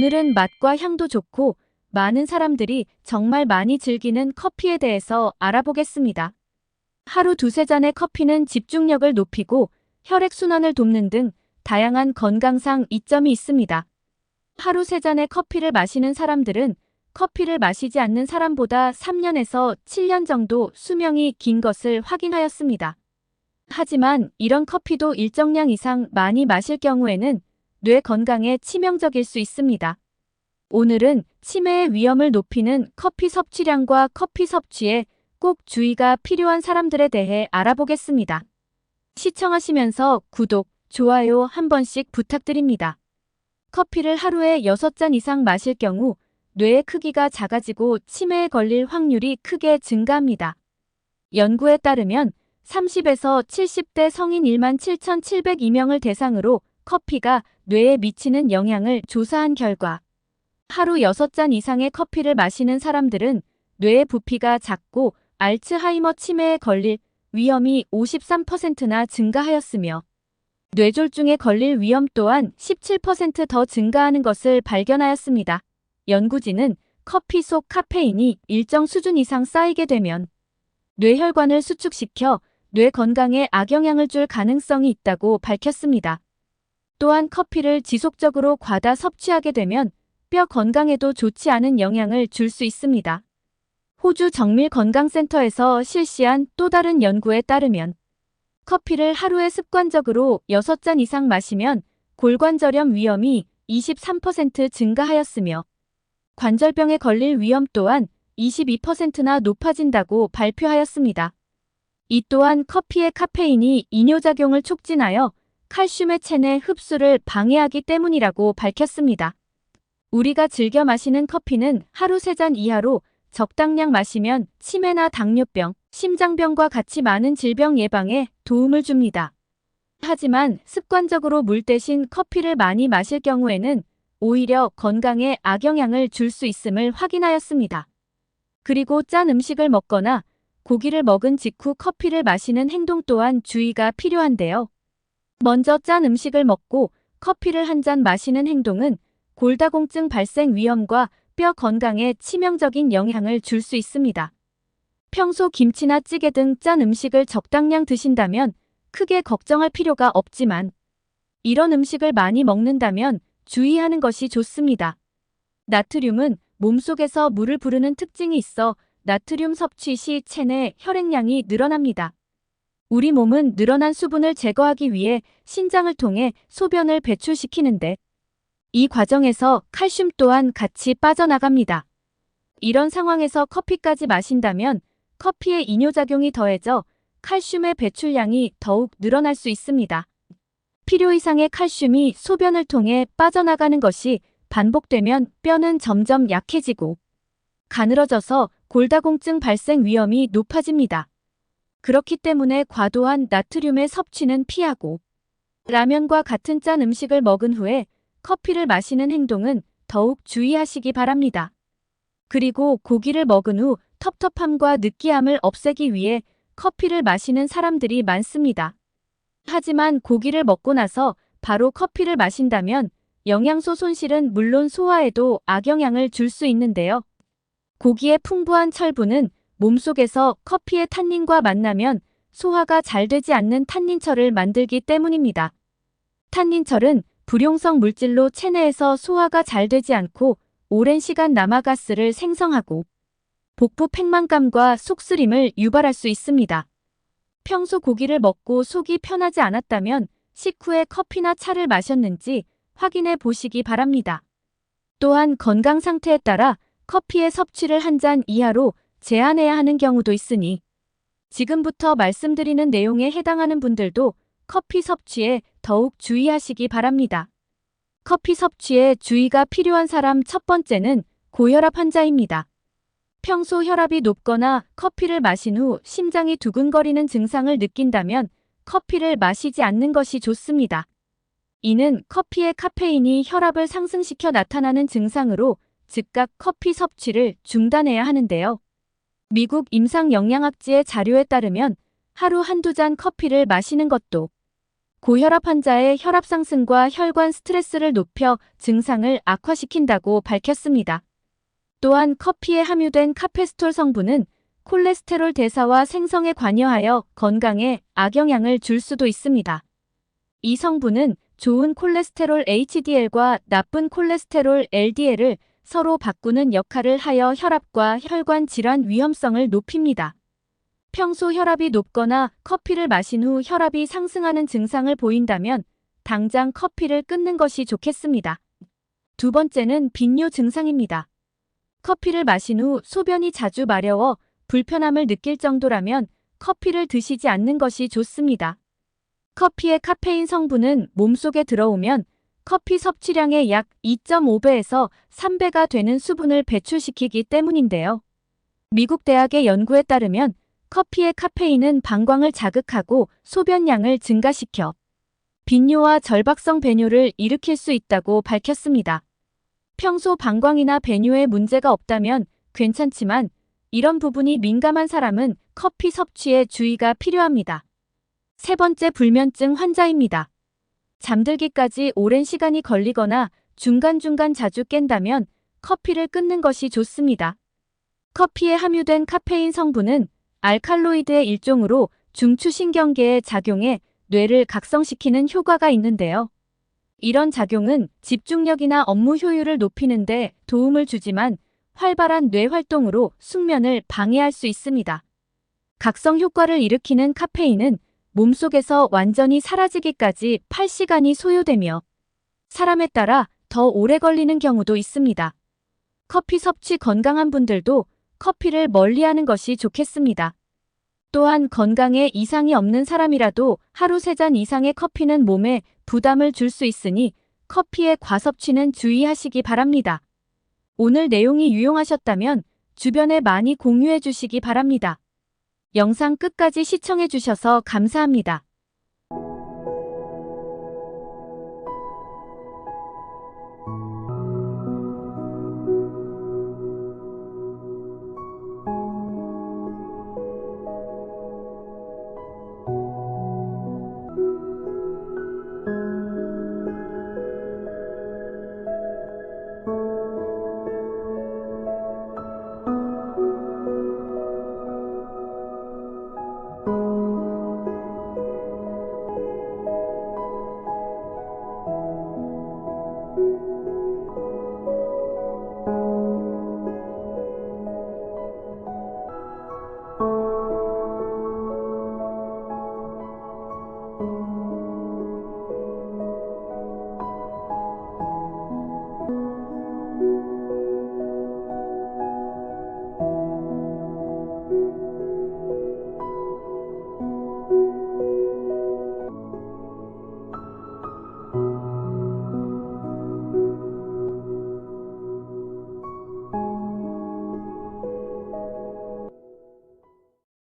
오늘은 맛과 향도 좋고 많은 사람들이 정말 많이 즐기는 커피에 대해서 알아보겠습니다. 하루 두세 잔의 커피는 집중력을 높이고 혈액순환을 돕는 등 다양한 건강상 이점이 있습니다. 하루 세 잔의 커피를 마시는 사람들은 커피를 마시지 않는 사람보다 3년에서 7년 정도 수명이 긴 것을 확인하였습니다. 하지만 이런 커피도 일정량 이상 많이 마실 경우에는 뇌 건강에 치명적일 수 있습니다. 오늘은 치매의 위험을 높이는 커피 섭취량과 커피 섭취에 꼭 주의가 필요한 사람들에 대해 알아보겠습니다. 시청하시면서 구독, 좋아요 한 번씩 부탁드립니다. 커피를 하루에 6잔 이상 마실 경우 뇌의 크기가 작아지고 치매에 걸릴 확률이 크게 증가합니다. 연구에 따르면 30에서 70대 성인 17,702명을 대상으로 커피가 뇌에 미치는 영향을 조사한 결과 하루 6잔 이상의 커피를 마시는 사람들은 뇌의 부피가 작고 알츠하이머 치매에 걸릴 위험이 53%나 증가하였으며 뇌졸중에 걸릴 위험 또한 17% 더 증가하는 것을 발견하였습니다. 연구진은 커피 속 카페인이 일정 수준 이상 쌓이게 되면 뇌혈관을 수축시켜 뇌 건강에 악영향을 줄 가능성이 있다고 밝혔습니다. 또한 커피를 지속적으로 과다 섭취하게 되면 뼈 건강에도 좋지 않은 영향을 줄 수 있습니다. 호주 정밀건강센터에서 실시한 또 다른 연구에 따르면 커피를 하루에 습관적으로 6잔 이상 마시면 골관절염 위험이 23% 증가하였으며 관절병에 걸릴 위험 또한 22%나 높아진다고 발표하였습니다. 이 또한 커피의 카페인이 이뇨작용을 촉진하여 칼슘의 체내 흡수를 방해하기 때문이라고 밝혔습니다. 우리가 즐겨 마시는 커피는 하루 3잔 이하로 적당량 마시면 치매나 당뇨병, 심장병과 같이 많은 질병 예방에 도움을 줍니다. 하지만 습관적으로 물 대신 커피를 많이 마실 경우에는 오히려 건강에 악영향을 줄 수 있음을 확인하였습니다. 그리고 짠 음식을 먹거나 고기를 먹은 직후 커피를 마시는 행동 또한 주의가 필요한데요. 먼저 짠 음식을 먹고 커피를 한 잔 마시는 행동은 골다공증 발생 위험과 뼈 건강에 치명적인 영향을 줄 수 있습니다. 평소 김치나 찌개 등 짠 음식을 적당량 드신다면 크게 걱정할 필요가 없지만 이런 음식을 많이 먹는다면 주의하는 것이 좋습니다. 나트륨은 몸속에서 물을 부르는 특징이 있어 나트륨 섭취 시 체내 혈액량이 늘어납니다. 우리 몸은 늘어난 수분을 제거하기 위해 신장을 통해 소변을 배출시키는데 이 과정에서 칼슘 또한 같이 빠져나갑니다. 이런 상황에서 커피까지 마신다면 커피의 이뇨작용이 더해져 칼슘의 배출량이 더욱 늘어날 수 있습니다. 필요 이상의 칼슘이 소변을 통해 빠져나가는 것이 반복되면 뼈는 점점 약해지고 가늘어져서 골다공증 발생 위험이 높아집니다. 그렇기 때문에 과도한 나트륨의 섭취는 피하고 라면과 같은 짠 음식을 먹은 후에 커피를 마시는 행동은 더욱 주의하시기 바랍니다. 그리고 고기를 먹은 후 텁텁함과 느끼함을 없애기 위해 커피를 마시는 사람들이 많습니다. 하지만 고기를 먹고 나서 바로 커피를 마신다면 영양소 손실은 물론 소화에도 악영향을 줄 수 있는데요. 고기의 풍부한 철분은 몸속에서 커피의 탄닌과 만나면 소화가 잘 되지 않는 탄닌철을 만들기 때문입니다. 탄닌철은 불용성 물질로 체내에서 소화가 잘 되지 않고 오랜 시간 남아가스를 생성하고 복부 팽만감과 속쓰림을 유발할 수 있습니다. 평소 고기를 먹고 속이 편하지 않았다면 식후에 커피나 차를 마셨는지 확인해 보시기 바랍니다. 또한 건강 상태에 따라 커피의 섭취를 한 잔 이하로 제한해야 하는 경우도 있으니 지금부터 말씀드리는 내용에 해당하는 분들도 커피 섭취에 더욱 주의하시기 바랍니다. 커피 섭취에 주의가 필요한 사람 첫 번째는 고혈압 환자입니다. 평소 혈압이 높거나 커피를 마신 후 심장이 두근거리는 증상을 느낀다면 커피를 마시지 않는 것이 좋습니다. 이는 커피의 카페인이 혈압을 상승시켜 나타나는 증상으로 즉각 커피 섭취를 중단해야 하는데요. 미국 임상영양학지의 자료에 따르면 하루 한두 잔 커피를 마시는 것도 고혈압 환자의 혈압 상승과 혈관 스트레스를 높여 증상을 악화시킨다고 밝혔습니다. 또한 커피에 함유된 카페스톨 성분은 콜레스테롤 대사와 생성에 관여하여 건강에 악영향을 줄 수도 있습니다. 이 성분은 좋은 콜레스테롤 HDL과 나쁜 콜레스테롤 LDL을 서로 바꾸는 역할을 하여 혈압과 혈관 질환 위험성을 높입니다. 평소 혈압이 높거나 커피를 마신 후 혈압이 상승하는 증상을 보인다면 당장 커피를 끊는 것이 좋겠습니다. 두 번째는 빈뇨 증상입니다. 커피를 마신 후 소변이 자주 마려워 불편함을 느낄 정도라면 커피를 드시지 않는 것이 좋습니다. 커피의 카페인 성분은 몸속에 들어오면 커피 섭취량의 약 2.5배에서 3배가 되는 수분을 배출시키기 때문인데요. 미국 대학의 연구에 따르면 커피의 카페인은 방광을 자극하고 소변량을 증가시켜 빈뇨와 절박성 배뇨를 일으킬 수 있다고 밝혔습니다. 평소 방광이나 배뇨에 문제가 없다면 괜찮지만 이런 부분이 민감한 사람은 커피 섭취에 주의가 필요합니다. 세 번째, 불면증 환자입니다. 잠들기까지 오랜 시간이 걸리거나 중간중간 자주 깬다면 커피를 끊는 것이 좋습니다. 커피에 함유된 카페인 성분은 알칼로이드의 일종으로 중추신경계에 작용해 뇌를 각성시키는 효과가 있는데요. 이런 작용은 집중력이나 업무 효율을 높이는 데 도움을 주지만 활발한 뇌 활동으로 숙면을 방해할 수 있습니다. 각성 효과를 일으키는 카페인은 몸속에서 완전히 사라지기까지 8시간이 소요되며 사람에 따라 더 오래 걸리는 경우도 있습니다. 커피 섭취 건강한 분들도 커피를 멀리하는 것이 좋겠습니다. 또한 건강에 이상이 없는 사람이라도 하루 3잔 이상의 커피는 몸에 부담을 줄 수 있으니 커피의 과섭취는 주의하시기 바랍니다. 오늘 내용이 유용하셨다면 주변에 많이 공유해 주시기 바랍니다. 영상 끝까지 시청해 주셔서 감사합니다.